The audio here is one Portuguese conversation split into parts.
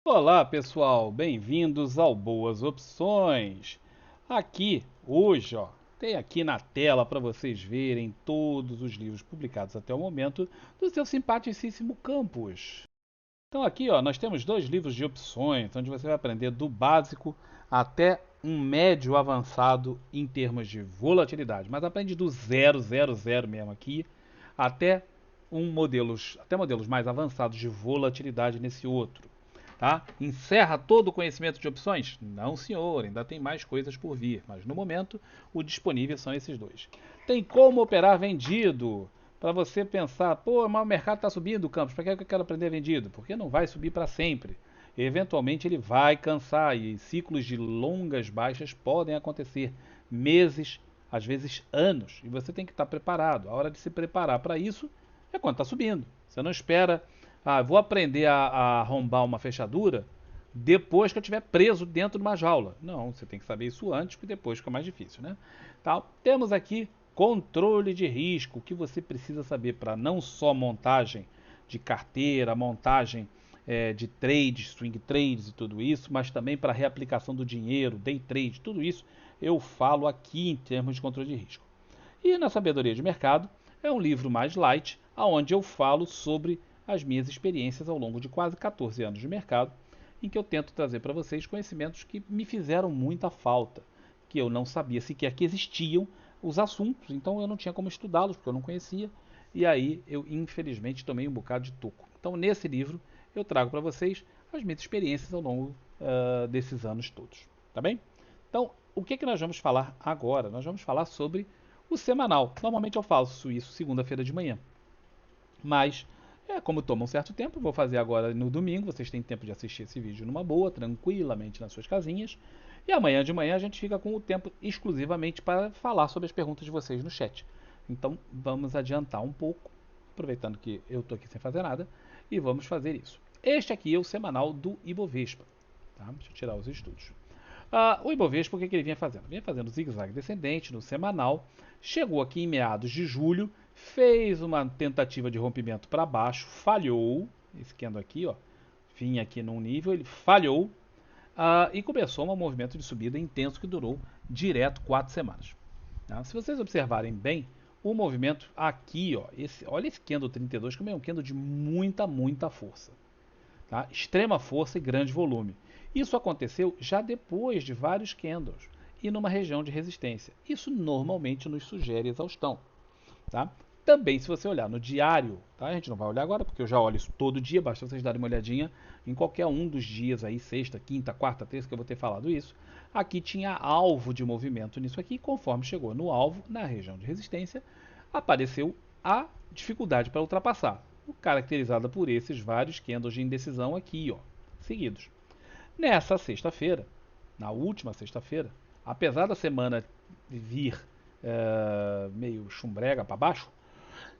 Olá pessoal, bem-vindos ao Boas Opções. Aqui, hoje, tem aqui na tela para vocês verem todos os livros publicados até o momento do seu simpaticíssimo campus. Então aqui, nós temos dois livros de opções, onde você vai aprender do básico até um médio avançado em termos de volatilidade, mas aprende do 000 mesmo aqui até até modelos mais avançados de volatilidade nesse outro. Tá? Encerra todo o conhecimento de opções? Não, senhor, ainda tem mais coisas por vir, mas no momento o disponível são esses dois. Tem como operar vendido, para você pensar, pô, mas o mercado está subindo, Campos, para que eu quero aprender vendido? Porque não vai subir para sempre. Eventualmente ele vai cansar e ciclos de longas baixas podem acontecer, meses, às vezes anos, e você tem que estar preparado. A hora de se preparar para isso é quando está subindo. Você não espera, vou aprender a arrombar uma fechadura depois que eu estiver preso dentro de uma jaula. Não, você tem que saber isso antes, porque depois fica mais difícil, né? Tal. Temos aqui controle de risco, o que você precisa saber para não só montagem de carteira, montagem de trades, swing trades e tudo isso, mas também para reaplicação do dinheiro, day trade, tudo isso eu falo aqui em termos de controle de risco. E na Sabedoria de Mercado é um livro mais light, aonde eu falo sobre as minhas experiências ao longo de quase 14 anos de mercado, em que eu tento trazer para vocês conhecimentos que me fizeram muita falta, que eu não sabia sequer que existiam os assuntos, então eu não tinha como estudá-los, porque eu não conhecia, e aí eu infelizmente tomei um bocado de toco. Então nesse livro eu trago para vocês as minhas experiências ao longo desses anos todos, tá bem? Então, o que nós vamos falar agora? Nós vamos falar sobre o semanal. Normalmente eu faço isso segunda-feira de manhã. Mas, como toma um certo tempo, vou fazer agora no domingo. Vocês têm tempo de assistir esse vídeo numa boa, tranquilamente nas suas casinhas. E amanhã de manhã a gente fica com o tempo exclusivamente para falar sobre as perguntas de vocês no chat. Então vamos adiantar um pouco, aproveitando que eu estou aqui sem fazer nada, e vamos fazer isso. Este aqui é o semanal do Ibovespa. Tá? Deixa eu tirar os estudos. O Ibovespa, o que ele vinha fazendo? Vinha fazendo zigue-zague descendente no semanal, chegou aqui em meados de julho, fez uma tentativa de rompimento para baixo, falhou, esse candle aqui, vinha aqui num nível, ele falhou, e começou um movimento de subida intenso que durou direto 4 semanas. Tá? Se vocês observarem bem, o movimento aqui, olha esse candle 32, que é um candle de muita força. Tá? Extrema força e grande volume. Isso aconteceu já depois de vários candles e numa região de resistência. Isso normalmente nos sugere exaustão. Tá? Também, se você olhar no diário, tá? A gente não vai olhar agora porque eu já olho isso todo dia, basta vocês darem uma olhadinha em qualquer um dos dias aí, sexta, quinta, quarta, terça, que eu vou ter falado isso. Aqui tinha alvo de movimento nisso aqui, conforme chegou no alvo, na região de resistência, apareceu a dificuldade para ultrapassar, caracterizada por esses vários candles de indecisão aqui, seguidos. Nessa sexta-feira, na última sexta-feira, apesar da semana vir meio chumbrega para baixo,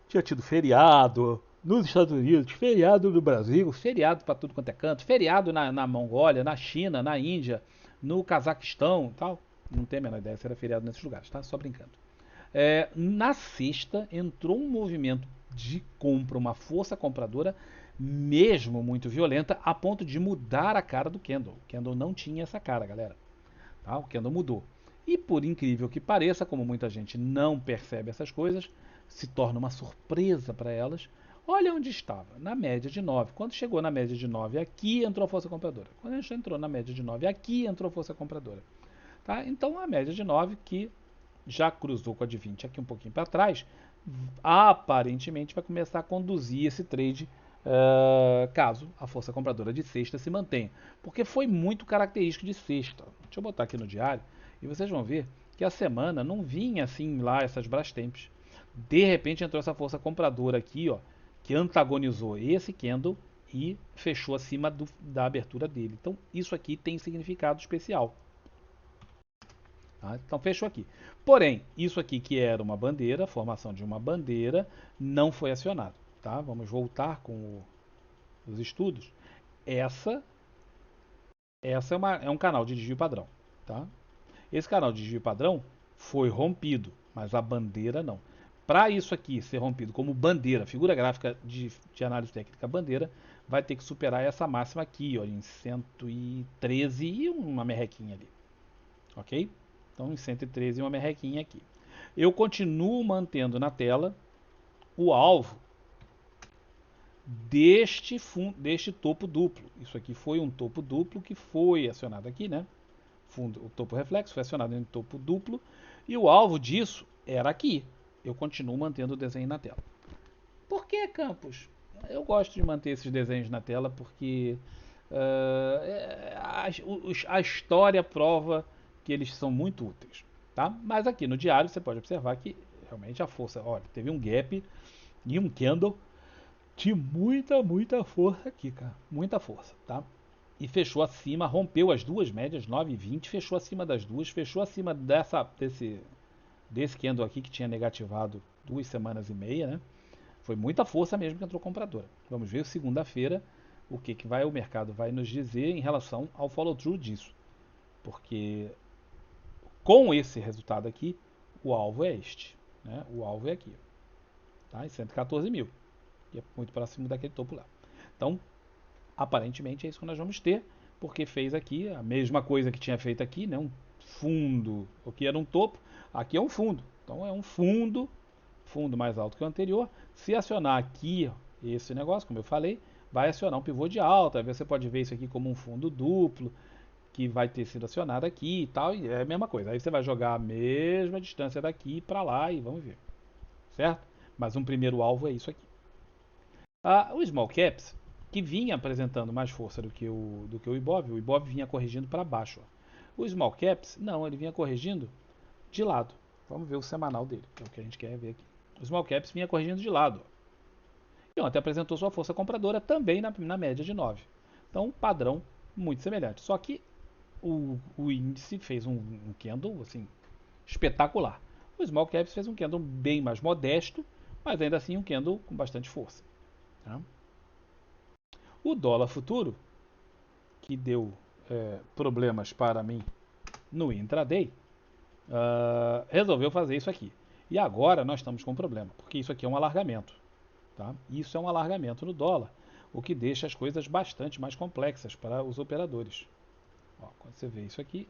tinha tido feriado nos Estados Unidos, feriado no Brasil, feriado para tudo quanto é canto, feriado na Mongólia, na China, na Índia, no Cazaquistão e tal. Não tenho a menor ideia se era feriado nesses lugares, tá? Só brincando. Na sexta entrou um movimento de compra, uma força compradora mesmo muito violenta, a ponto de mudar a cara do Kendall. O Kendall não tinha essa cara, galera. Tá? O Kendall mudou. E por incrível que pareça, como muita gente não percebe essas coisas, se torna uma surpresa para elas. Olha onde estava, na média de 9. Quando chegou na média de 9, aqui entrou a força compradora. Quando a gente entrou na média de 9, aqui entrou a força compradora. Tá? Então a média de 9, que já cruzou com a de 20 aqui um pouquinho para trás, aparentemente vai começar a conduzir esse trade caso a força compradora de sexta se mantenha. Porque foi muito característico de sexta. Deixa eu botar aqui no diário e vocês vão ver que a semana não vinha assim lá essas Brastems. De repente entrou essa força compradora aqui, que antagonizou esse candle e fechou acima da abertura dele. Então isso aqui tem significado especial. Tá? Então fechou aqui. Porém, isso aqui que era uma bandeira, a formação de uma bandeira, não foi acionado. Tá? Vamos voltar com os estudos. Essa, essa é um canal de desvio padrão. Tá? Esse canal de desvio padrão foi rompido, mas a bandeira não. Para isso aqui ser rompido como bandeira, figura gráfica de análise técnica bandeira, vai ter que superar essa máxima aqui, ó, em 113 e uma merrequinha ali, ok? Então em 113 e uma merrequinha aqui. Eu continuo mantendo na tela o alvo deste topo duplo. Isso aqui foi um topo duplo que foi acionado aqui, né? O topo reflexo foi acionado em topo duplo e o alvo disso era aqui. Eu continuo mantendo o desenho na tela. Por que, Campos? Eu gosto de manter esses desenhos na tela porque a história prova que eles são muito úteis, tá? Mas aqui no diário você pode observar que realmente a força, olha, teve um gap e um candle de muita força aqui, cara, muita força, tá? E fechou acima, rompeu as duas médias, 9 e 20, fechou acima das duas, fechou acima desse candle aqui que tinha negativado 2 semanas e meia, né? Foi muita força mesmo que entrou compradora. Vamos ver segunda-feira o que o mercado vai nos dizer em relação ao follow-through disso. Porque com esse resultado aqui, o alvo é este. Né? O alvo é aqui. Tá? Em 114 mil. Que é muito próximo daquele topo lá. Então, aparentemente é isso que nós vamos ter. Porque fez aqui a mesma coisa que tinha feito aqui. Né? Um fundo. O que era um topo, aqui é um fundo. Então é um fundo mais alto que o anterior. Se acionar aqui esse negócio, como eu falei, vai acionar um pivô de alta. Aí você pode ver isso aqui como um fundo duplo, que vai ter sido acionado aqui e tal, e é a mesma coisa. Aí você vai jogar a mesma distância daqui para lá e vamos ver, certo? Mas um primeiro alvo é isso aqui. O Small Caps, que vinha apresentando mais força do que o Ibov vinha corrigindo para baixo. Ó. O Small Caps, não, ele vinha corrigindo de lado. Vamos ver o semanal dele, que é o que a gente quer ver aqui. O Small Caps vinha corrigindo de lado. E ontem apresentou sua força compradora também na média de 9. Então, um padrão muito semelhante. Só que o índice fez um candle assim, espetacular. O Small Caps fez um candle bem mais modesto, mas ainda assim um candle com bastante força. Tá? O dólar futuro, que deu problemas para mim no intraday, resolveu fazer isso aqui. E agora nós estamos com um problema, porque isso aqui é um alargamento. Tá? Isso é um alargamento no dólar, o que deixa as coisas bastante mais complexas para os operadores. Ó, quando você vê isso aqui,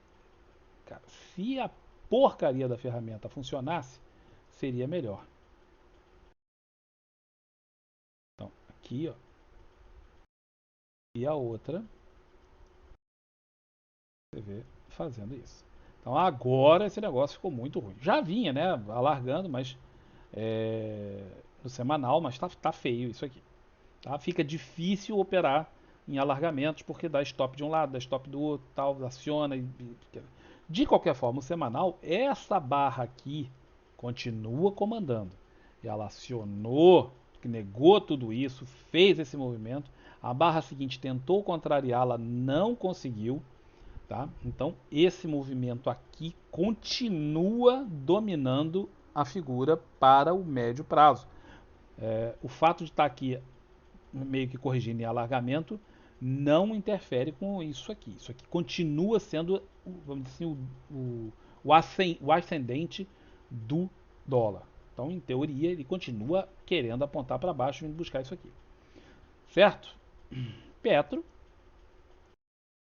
cara, se a porcaria da ferramenta funcionasse, seria melhor. Então, aqui, ó, e a outra, você vê fazendo isso. Então agora esse negócio ficou muito ruim. Já vinha, né, alargando, mas no semanal, mas tá feio isso aqui. Tá? Fica difícil operar em alargamentos porque dá stop de um lado, dá stop do outro, tal, aciona. De qualquer forma, o semanal, essa barra aqui continua comandando. Ela acionou, negou tudo isso, fez esse movimento. A barra seguinte tentou contrariá-la, não conseguiu. Tá? Então, esse movimento aqui continua dominando a figura para o médio prazo. O fato de estar aqui meio que corrigindo em alargamento não interfere com isso aqui. Isso aqui continua sendo, vamos dizer assim, o ascendente do dólar. Então, em teoria, ele continua querendo apontar para baixo e buscar isso aqui. Certo? Petro,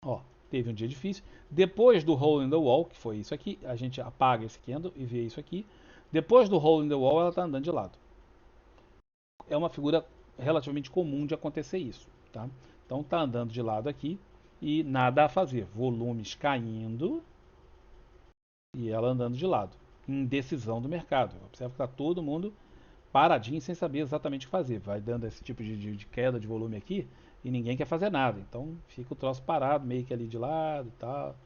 ó, teve um dia difícil. Depois do hole in the wall, que foi isso aqui, a gente apaga esse candle e vê isso aqui. Depois do hole in the wall, ela está andando de lado. É uma figura relativamente comum de acontecer isso, tá? Então está andando de lado aqui e nada a fazer. Volumes caindo e ela andando de lado. Indecisão do mercado. Observa que está todo mundo paradinho sem saber exatamente o que fazer. Vai dando esse tipo de queda de volume aqui e ninguém quer fazer nada. Então fica o troço parado, meio que ali de lado e tal.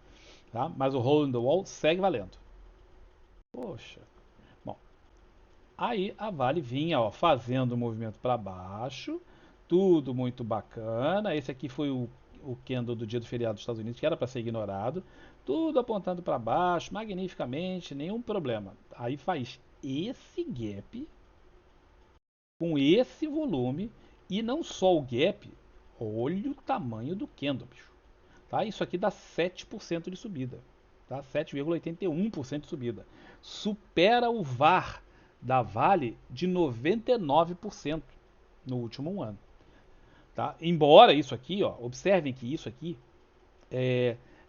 Tá? Mas o hole in the wall segue valendo. Poxa. Bom, aí a Vale vinha ó, fazendo o movimento para baixo. Tudo muito bacana. Esse aqui foi o candle do dia do feriado dos Estados Unidos, que era para ser ignorado. Tudo apontando para baixo, magnificamente, nenhum problema. Aí faz esse gap com esse volume e não só o gap, olha o tamanho do candle, bicho. Tá? Isso aqui dá 7% de subida, tá? 7,81% de subida. Supera o VAR da Vale de 99% no último 1 ano. Tá? Embora isso aqui, ó, observem que isso aqui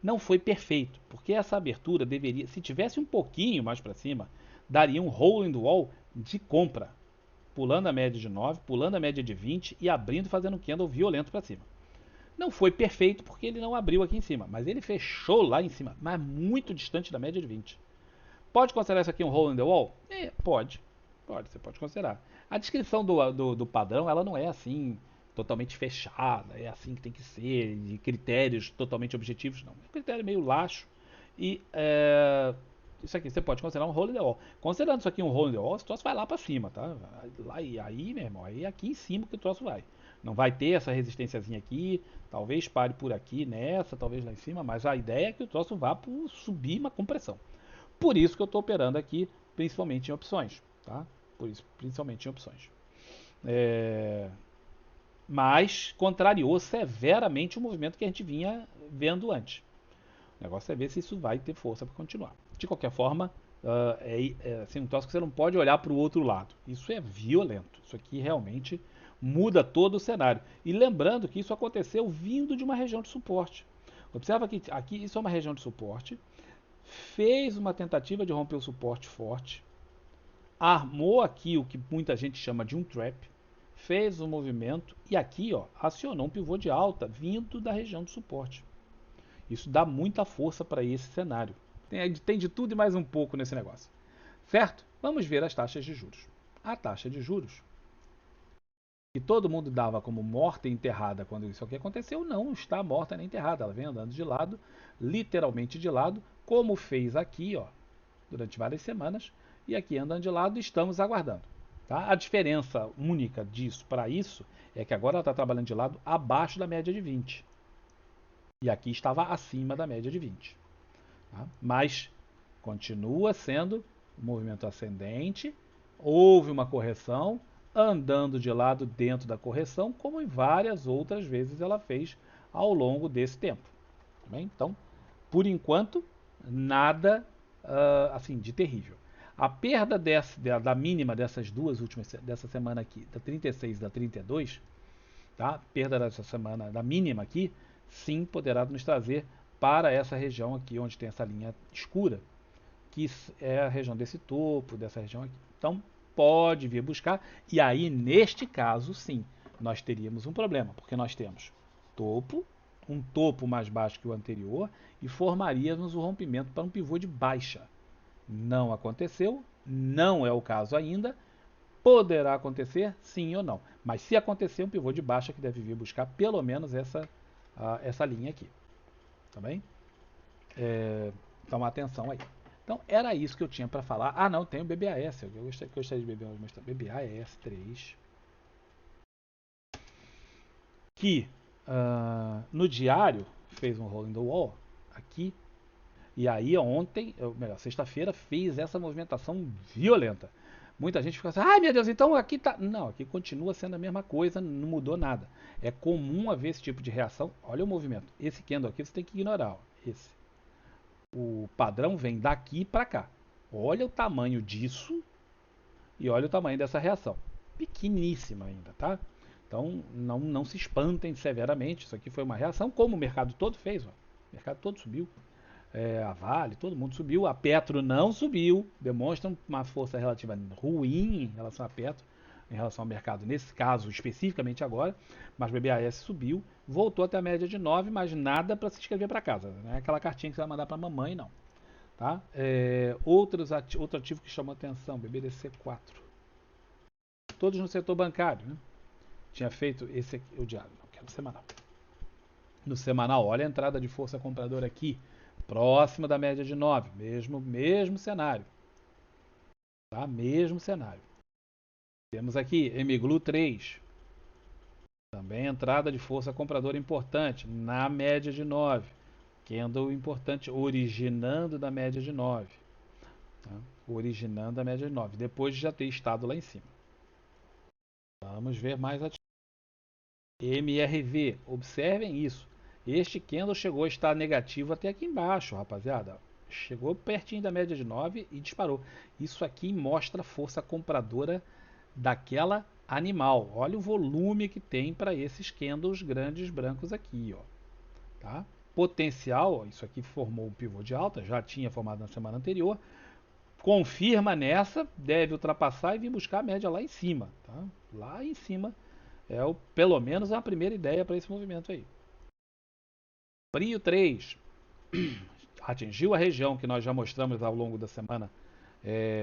não foi perfeito, porque essa abertura deveria, se tivesse um pouquinho mais para cima, daria um hole in the wall de compra, pulando a média de 9, pulando a média de 20 e abrindo, fazendo um candle violento para cima. Não foi perfeito porque ele não abriu aqui em cima, mas ele fechou lá em cima, mas muito distante da média de 20. Pode considerar isso aqui um hole in the wall? Pode. Pode, você pode considerar. A descrição do padrão, ela não é assim totalmente fechada, é assim que tem que ser, de critérios totalmente objetivos, não. É um critério meio laxo. E isso aqui você pode considerar um hole in the wall. Considerando isso aqui um hole in the wall, esse troço vai lá para cima, tá? Lá, e aí, meu irmão, aí é aqui em cima que o troço vai. Não vai ter essa resistênciazinha aqui, talvez pare por aqui nessa, talvez lá em cima, mas a ideia é que o troço vá por subir uma compressão. Por isso que eu estou operando aqui, principalmente em opções, tá? Por isso, principalmente em opções. Mas contrariou severamente o movimento que a gente vinha vendo antes. O negócio é ver se isso vai ter força para continuar. De qualquer forma, assim, um troço que você não pode olhar para o outro lado. Isso é violento. Isso aqui realmente muda todo o cenário. E lembrando que isso aconteceu vindo de uma região de suporte. Observa que aqui isso é uma região de suporte. Fez uma tentativa de romper o suporte forte. Armou aqui o que muita gente chama de um trap. Fez um movimento e aqui ó, acionou um pivô de alta vindo da região de suporte. Isso dá muita força para esse cenário. Tem de tudo e mais um pouco nesse negócio. Certo? Vamos ver as taxas de juros. A taxa de juros, que todo mundo dava como morta e enterrada quando isso aqui aconteceu, não está morta nem enterrada. Ela vem andando de lado, literalmente de lado, como fez aqui, ó, durante várias semanas. E aqui andando de lado, estamos aguardando. Tá? A diferença única disso para isso é que agora ela está trabalhando de lado abaixo da média de 20. E aqui estava acima da média de 20. Tá? Mas continua sendo um movimento ascendente, houve uma correção, andando de lado dentro da correção, como em várias outras vezes ela fez ao longo desse tempo. Tá bem? Então, por enquanto, nada assim de terrível. A perda da mínima dessas duas últimas, dessa semana aqui, da 36 e da 32, tá? Perda dessa semana da mínima aqui, sim, poderá nos trazer para essa região aqui, onde tem essa linha escura, que é a região desse topo, dessa região aqui. Então, pode vir buscar, e aí, neste caso, sim, nós teríamos um problema, porque nós temos topo, um topo mais baixo que o anterior, e formaríamos o rompimento para um pivô de baixa. Não aconteceu, não é o caso ainda, poderá acontecer, sim ou não. Mas se acontecer, um pivô de baixa que deve vir buscar pelo menos essa linha aqui. Tá bem? Então atenção aí. Então era isso que eu tinha para falar. Ah, não, tem o BBAS. Eu gostaria de beber uma mostrar. BBAS 3. Que no diário fez um roll in the wall aqui. E aí ontem, melhor, sexta-feira, fez essa movimentação violenta. Muita gente fica assim, ai meu Deus, então aqui tá. Não, aqui continua sendo a mesma coisa, não mudou nada. É comum haver esse tipo de reação. Olha o movimento. Esse candle aqui você tem que ignorar. Ó. Esse. O padrão vem daqui para cá. Olha o tamanho disso e olha o tamanho dessa reação. Pequeníssima ainda, tá? Então não se espantem severamente. Isso aqui foi uma reação, como o mercado todo fez. Ó. O mercado todo subiu. A Vale, todo mundo subiu. A Petro não subiu. Demonstra uma força relativa ruim em relação a Petro, em relação ao mercado, nesse caso especificamente agora. Mas o BBAS subiu, voltou até a média de 9, mas nada para se inscrever para casa. Não é aquela cartinha que você vai mandar para a mamãe, não. Tá? Outro ativo que chamou atenção, BBDC4. Todos no setor bancário. Né? Tinha feito esse aqui, o diário, não quero semanal. No semanal, olha a entrada de força compradora aqui, próxima da média de 9, mesmo cenário. Tá? Mesmo cenário. Temos aqui MGLU 3, também entrada de força compradora importante, na média de 9. Candle importante, originando da média de 9. Tá? Originando a média de 9, depois de já ter estado lá em cima. Vamos ver mais ativos. MRV, observem isso. Este candle chegou a estar negativo até aqui embaixo, rapaziada. Chegou pertinho da média de 9 e disparou. Isso aqui mostra a força compradora daquela animal. Olha o volume que tem para esses candles grandes brancos aqui, ó, tá? Potencial, ó, isso aqui formou um pivô de alta, já tinha formado na semana anterior. Confirma nessa, deve ultrapassar e vir buscar a média lá em cima, tá? Lá em cima é pelo menos a primeira ideia para esse movimento aí. Prio 3 atingiu a região que nós já mostramos ao longo da semana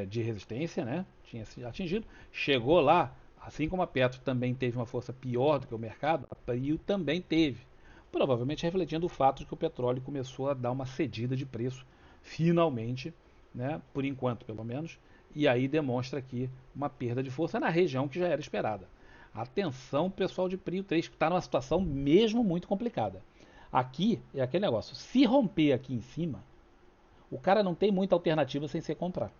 de resistência, né? Tinha atingido, chegou lá, assim como a Petro também teve uma força pior do que o mercado, a Prio também teve, provavelmente refletindo o fato de que o petróleo começou a dar uma cedida de preço, finalmente, né? Por enquanto, pelo menos, e aí demonstra aqui uma perda de força na região que já era esperada. Atenção, pessoal de Prio 3, que está numa situação mesmo muito complicada. Aqui é aquele negócio, se romper aqui em cima, o cara não tem muita alternativa sem ser comprar.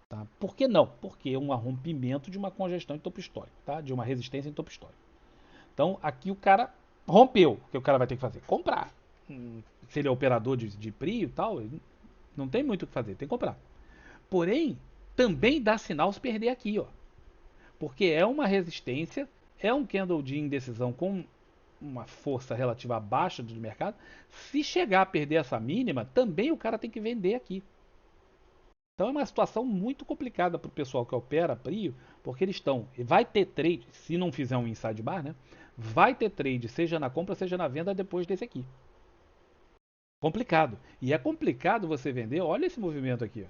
Tá? Por que não? Porque é um rompimento de uma congestão em topo histórico, tá? De uma resistência em topo histórico. Então aqui o cara rompeu. O que o cara vai ter que fazer? Comprar. Se ele é operador de PRI e tal, não tem muito o que fazer, tem que comprar. Porém, também dá sinal se perder aqui, ó. Porque é uma resistência, é um candle de indecisão com uma força relativa baixa do mercado. Se chegar a perder essa mínima, também o cara tem que vender aqui. Então é uma situação muito complicada para o pessoal que opera Prio, porque eles estão. Vai ter trade, se não fizer um inside bar, né? Vai ter trade, seja na compra, seja na venda, depois desse aqui. Complicado. E é complicado você vender. Olha esse movimento aqui. Ó.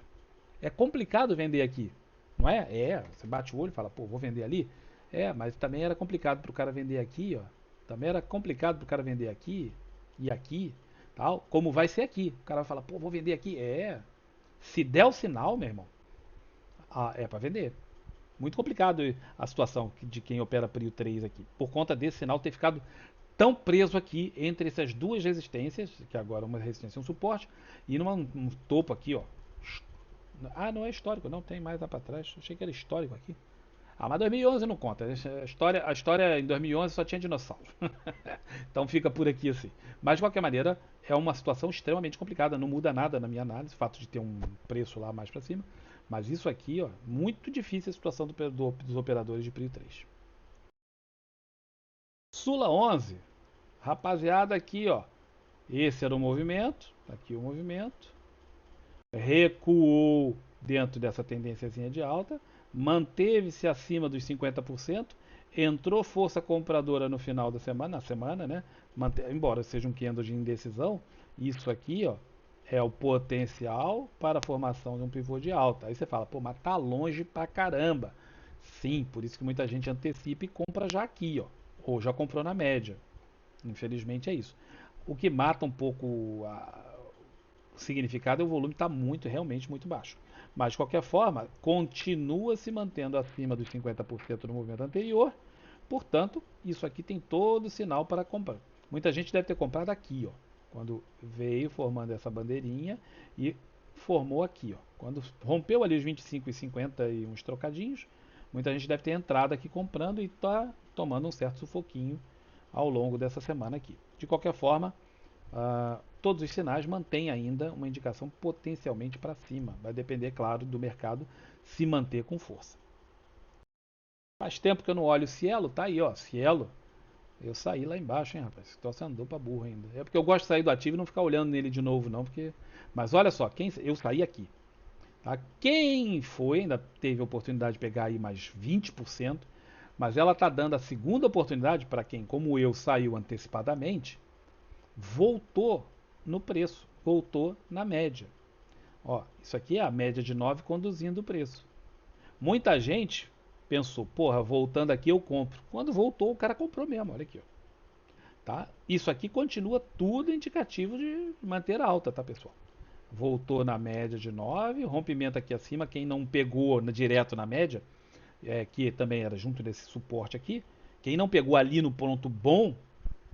É complicado vender aqui. Não é? É. Você bate o olho e fala, pô, vou vender ali. É, mas também era complicado para o cara vender aqui, ó. Também era complicado para o cara vender aqui e aqui, tal. Como vai ser aqui. O cara vai falar, pô, vou vender aqui. É. Se der o sinal, meu irmão, é para vender. Muito complicado a situação de quem opera Prio 3 aqui, por conta desse sinal ter ficado tão preso aqui entre essas duas resistências, que agora uma resistência e um suporte, e num topo aqui, ó. Ah, não é histórico, não tem mais lá para trás. Achei que era histórico aqui. Ah, mas 2011 não conta. A história em 2011 só tinha dinossauro. Então fica por aqui assim. Mas de qualquer maneira, é uma situação extremamente complicada. Não muda nada na minha análise, o fato de ter um preço lá mais para cima. Mas isso aqui, ó, muito difícil a situação dos operadores de PRI 3. Sula 11, rapaziada, aqui, ó. Esse era o movimento, aqui o movimento. Recuou dentro dessa tendênciazinha de alta, manteve-se acima dos 50%, entrou força compradora no final da semana, na semana, né? Embora seja um candle de indecisão, isso aqui, ó, é o potencial para a formação de um pivô de alta. Aí você fala, pô, mas tá longe pra caramba. Sim, por isso que muita gente antecipa e compra já aqui, ó, ou já comprou na média. Infelizmente é isso. O que mata um pouco o significado é o volume está muito, realmente muito baixo. Mas de qualquer forma, continua se mantendo acima dos 50% no movimento anterior. Portanto, isso aqui tem todo sinal para comprar. Muita gente deve ter comprado aqui, ó, quando veio formando essa bandeirinha e formou aqui, ó. Quando rompeu ali os 25 e 50 e uns trocadinhos, muita gente deve ter entrado aqui comprando e está tomando um certo sufoquinho ao longo dessa semana aqui. De qualquer forma, todos os sinais mantêm ainda uma indicação potencialmente para cima. Vai depender, claro, do mercado se manter com força. Faz tempo que eu não olho o Cielo, tá aí, ó. Cielo, eu saí lá embaixo, hein, rapaz. Situação andou pra burro ainda. É porque eu gosto de sair do ativo e não ficar olhando nele de novo, não, porque. Mas olha só, eu saí aqui. Tá? Quem foi, ainda teve a oportunidade de pegar aí mais 20%, mas ela tá dando a segunda oportunidade para quem, como eu, saiu antecipadamente, voltou no preço, voltou na média. Ó, isso aqui é a média de 9 conduzindo o preço. Muita gente pensou, porra, voltando aqui eu compro. Quando voltou, o cara comprou mesmo, olha aqui. Ó. Tá? Isso aqui continua tudo indicativo de manter alta, tá, pessoal? Voltou na média de 9, rompimento aqui acima, quem não pegou direto na média, que também era junto desse suporte aqui, quem não pegou ali no ponto bom,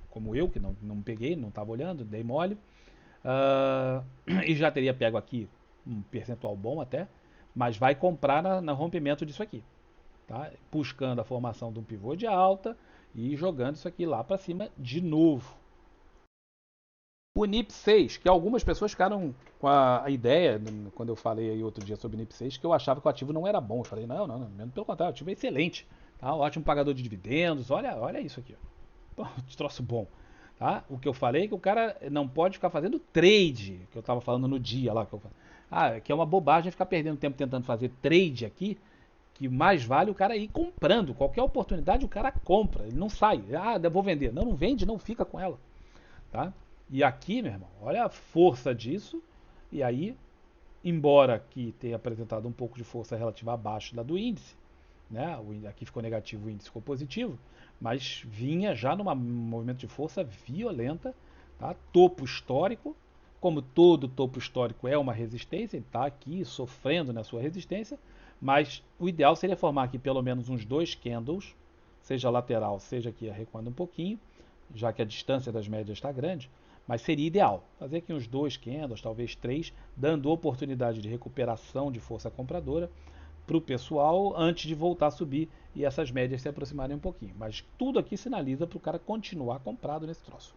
como eu, que não peguei, não estava olhando, dei mole, Uh, e já teria pego aqui um percentual bom até, mas vai comprar no rompimento disso aqui, tá? Buscando a formação de um pivô de alta e jogando isso aqui lá para cima de novo. O NIP 6, que algumas pessoas ficaram com a ideia, quando eu falei aí outro dia sobre o NIP 6, que eu achava que o ativo não era bom. Eu falei, não, pelo contrário, o ativo é excelente. Tá? Ótimo pagador de dividendos, olha isso aqui. Ó. Troço bom. Tá? O que eu falei é que o cara não pode ficar fazendo trade, que eu estava falando no dia lá. Que é uma bobagem ficar perdendo tempo tentando fazer trade aqui, que mais vale o cara ir comprando. Qualquer oportunidade o cara compra, ele não sai. Eu vou vender. Não vende, não fica com ela. Tá? E aqui, meu irmão, olha a força disso. E aí, embora aqui tenha apresentado um pouco de força relativa abaixo da do índice, né? Aqui ficou negativo, o índice ficou positivo, mas vinha já num movimento de força violenta, tá? Topo histórico, como todo topo histórico é uma resistência, ele está aqui sofrendo na sua resistência, mas o ideal seria formar aqui pelo menos uns dois candles, seja lateral, seja aqui recuando um pouquinho, já que a distância das médias está grande, mas seria ideal fazer aqui uns dois candles, talvez três, dando oportunidade de recuperação de força compradora para o pessoal antes de voltar a subir e essas médias se aproximarem um pouquinho. Mas tudo aqui sinaliza para o cara continuar comprado nesse troço.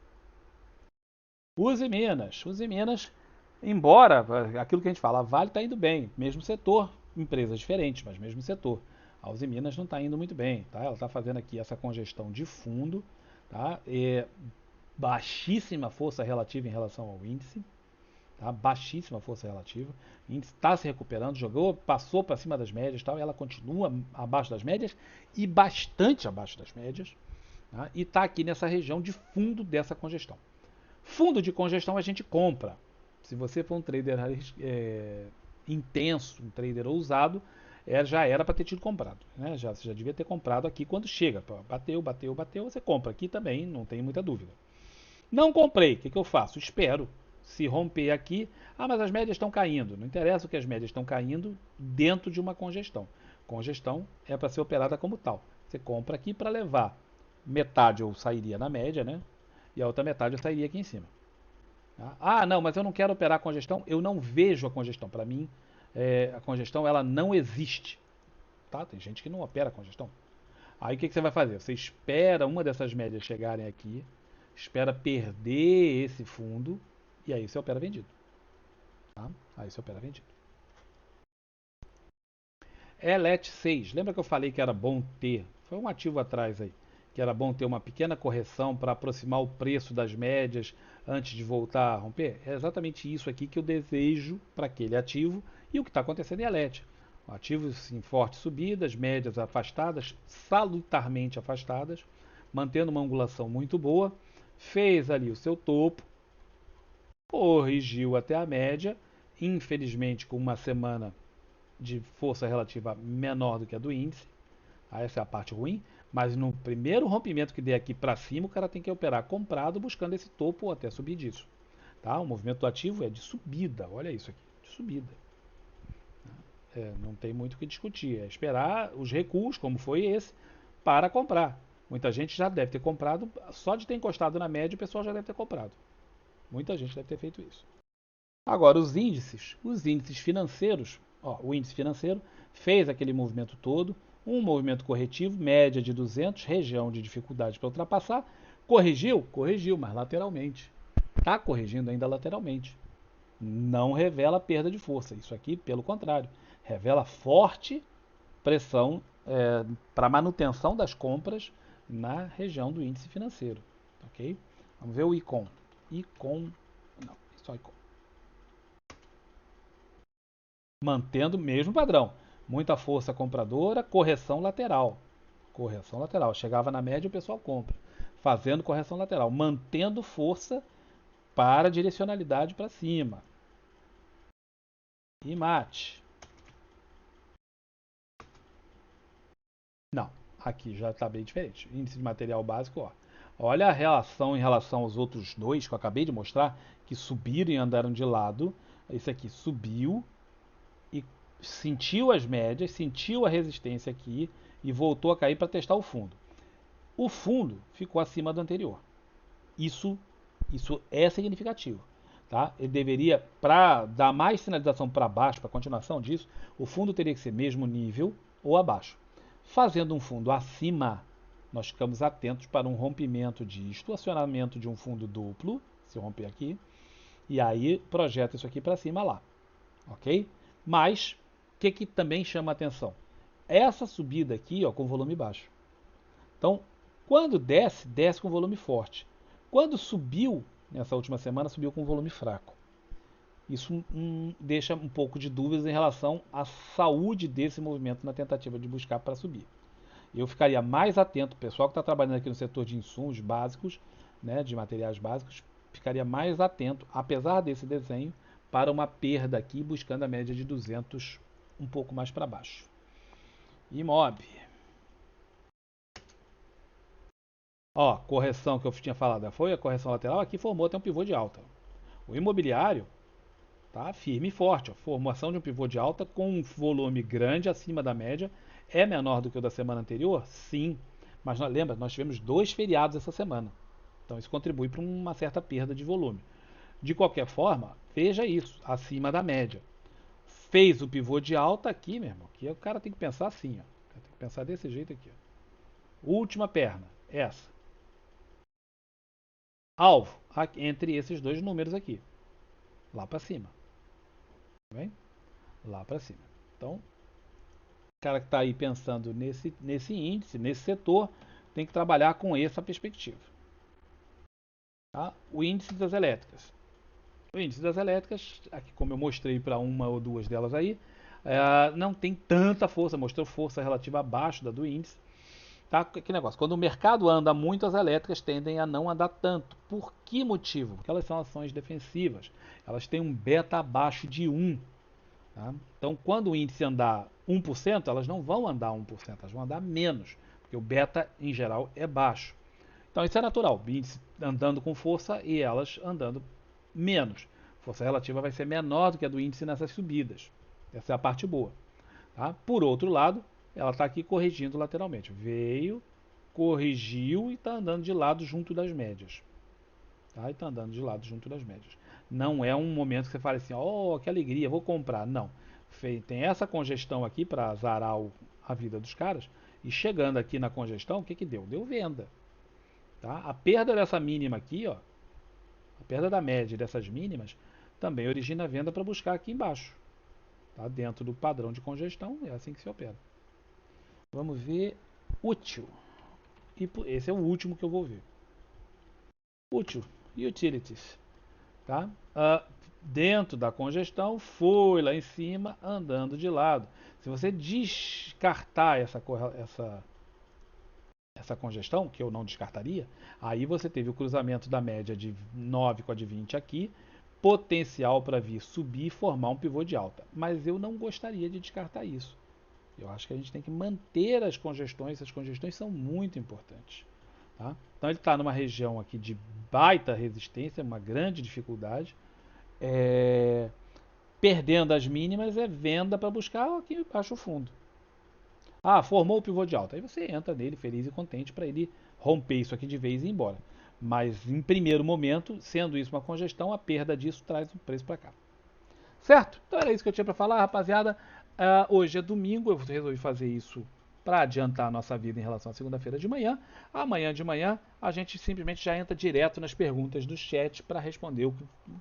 Use Minas, embora aquilo que a gente fala, a Vale está indo bem, mesmo setor, empresas diferentes, mas mesmo setor. A Uzi Minas não está indo muito bem, tá? Ela está fazendo aqui essa congestão de fundo, tá? Baixíssima força relativa em relação ao índice, tá? Baixíssima força relativa. O índice está se recuperando, passou para cima das médias, tal, e ela continua abaixo das médias e bastante abaixo das médias, tá? E está aqui nessa região de fundo dessa congestão. Fundo de congestão a gente compra. Se você for um trader intenso, um trader ousado, já era para ter tido comprado. Né? Você já devia ter comprado aqui quando chega. Bateu, você compra. Aqui também, não tem muita dúvida. Não comprei, o que eu faço? Espero. Se romper aqui, mas as médias estão caindo. Não interessa o que as médias estão caindo dentro de uma congestão. Congestão é para ser operada como tal. Você compra aqui para levar metade eu sairia na média, né? E a outra metade eu sairia aqui em cima. Tá? Não, mas eu não quero operar a congestão. Eu não vejo a congestão. Para mim, a congestão ela não existe. Tá? Tem gente que não opera a congestão. Aí o que você vai fazer? Você espera uma dessas médias chegarem aqui, espera perder esse fundo e aí você opera vendido. Tá? Aí você opera vendido. ELET 6. Lembra que eu falei que era bom ter? Foi um ativo atrás aí. Que era bom ter uma pequena correção para aproximar o preço das médias antes de voltar a romper? É exatamente isso aqui que eu desejo para aquele ativo e o que está acontecendo em ELET. Ativos em forte subida, as médias afastadas, salutarmente afastadas, mantendo uma angulação muito boa, fez ali o seu topo, corrigiu até a média, infelizmente com uma semana de força relativa menor do que a do índice. Essa é a parte ruim. Mas no primeiro rompimento que der aqui para cima, o cara tem que operar comprado buscando esse topo ou até subir disso. Tá? O movimento do ativo é de subida. Olha isso aqui, de subida. Não tem muito o que discutir. É esperar os recuos, como foi esse, para comprar. Muita gente já deve ter comprado. Só de ter encostado na média, o pessoal já deve ter comprado. Muita gente deve ter feito isso. Agora, os índices financeiros, o índice financeiro fez aquele movimento todo, um movimento corretivo, média de 200, região de dificuldade para ultrapassar, corrigiu, mas lateralmente. Está corrigindo ainda lateralmente. Não revela perda de força. Isso aqui, pelo contrário, revela forte pressão para manutenção das compras na região do índice financeiro. Ok? Vamos ver o ICON. Não, só ICON. Mantendo o mesmo padrão. Muita força compradora, correção lateral. Correção lateral. Chegava na média, o pessoal compra. Fazendo correção lateral. Mantendo força para direcionalidade para cima. E mate. Não, aqui já está bem diferente. Índice de material básico, ó. Olha a relação em relação aos outros dois que eu acabei de mostrar, que subiram e andaram de lado. Esse aqui subiu e sentiu as médias, sentiu a resistência aqui e voltou a cair para testar o fundo. O fundo ficou acima do anterior. Isso é significativo. Tá? Ele deveria, para dar mais sinalização para baixo, para a continuação disso, o fundo teria que ser mesmo nível ou abaixo. Fazendo um fundo acima, nós ficamos atentos para um rompimento de estacionamento de um fundo duplo, se eu romper aqui, E aí projeta isso aqui para cima lá, ok? Mas, o que também chama atenção? Essa subida aqui, ó, com volume baixo. Então, quando desce, desce com volume forte. Quando subiu, nessa última semana, subiu com volume fraco. Isso deixa um pouco de dúvidas em relação à saúde desse movimento na tentativa de buscar para subir. Eu ficaria mais atento, o pessoal que está trabalhando aqui no setor de insumos básicos, né, de materiais básicos, ficaria mais atento, apesar desse desenho, para uma perda aqui, buscando a média de 200 um pouco mais para baixo. IMOB. Ó, correção que eu tinha falado, foi a correção lateral, aqui formou até um pivô de alta. O imobiliário tá firme e forte. Ó, formação de um pivô de alta com um volume grande acima da média. É menor do que o da semana anterior? Sim. Mas lembra, nós tivemos 2 feriados essa semana. Então isso contribui para uma certa perda de volume. De qualquer forma, veja isso, acima da média. Fez o pivô de alta aqui, meu irmão. Aqui o cara tem que pensar assim, ó. Tem que pensar desse jeito aqui. Ó. Última perna, essa. Alvo, entre esses dois números aqui. Lá para cima. Tá bem? Lá para cima. Então, o cara que está aí pensando nesse índice, nesse setor, tem que trabalhar com essa perspectiva. Tá? O índice das elétricas. O índice das elétricas, aqui como eu mostrei para uma ou duas delas aí, não tem tanta força, mostrou força relativa abaixo da do índice. Tá? Que negócio, quando o mercado anda muito, as elétricas tendem a não andar tanto. Por que motivo? Porque elas são ações defensivas. Elas têm um beta abaixo de 1. Tá? Então, quando o índice andar 1%, elas não vão andar 1%, elas vão andar menos, porque o beta, em geral, é baixo. Então, isso é natural, o índice andando com força e elas andando menos. Força relativa vai ser menor do que a do índice nessas subidas. Essa é a parte boa. Tá? Por outro lado, ela está aqui corrigindo lateralmente. Veio, corrigiu e está andando de lado junto das médias. Tá? E está andando de lado junto das médias. Não é um momento que você fala assim, oh, que alegria, vou comprar. Não. Tem essa congestão aqui para azarar a vida dos caras. E chegando aqui na congestão, o que, que deu? Deu venda. Tá? A perda dessa mínima aqui, ó, a perda da média dessas mínimas, também origina venda para buscar aqui embaixo. Tá? Dentro do padrão de congestão, é assim que se opera. Vamos ver útil. E esse é o último que eu vou ver. Útil, utilities. Tá? Dentro da congestão, foi lá em cima, andando de lado. Se você descartar essa congestão, que eu não descartaria, aí você teve o cruzamento da média de 9 com a de 20 aqui, potencial para vir subir e formar um pivô de alta. Mas eu não gostaria de descartar isso. Eu acho que a gente tem que manter as congestões são muito importantes. Tá? Então ele está numa região aqui de baita resistência, uma grande dificuldade. Perdendo as mínimas é venda para buscar aqui embaixo o fundo. Ah, formou o pivô de alta. Aí você entra nele feliz e contente para ele romper isso aqui de vez e ir embora. Mas em primeiro momento, sendo isso uma congestão, a perda disso traz o preço para cá. Certo? Então era isso que eu tinha para falar, rapaziada. Hoje é domingo, eu resolvi fazer isso para adiantar a nossa vida em relação à segunda-feira de manhã. Amanhã de manhã a gente simplesmente já entra direto nas perguntas do chat para responder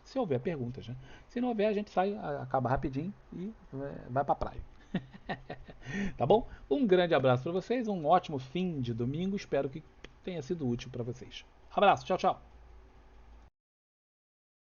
se houver perguntas. Né? Se não houver, a gente sai, acaba rapidinho e vai para a praia. Tá bom? Um grande abraço para vocês, um ótimo fim de domingo. Espero que tenha sido útil para vocês. Abraço, tchau, tchau.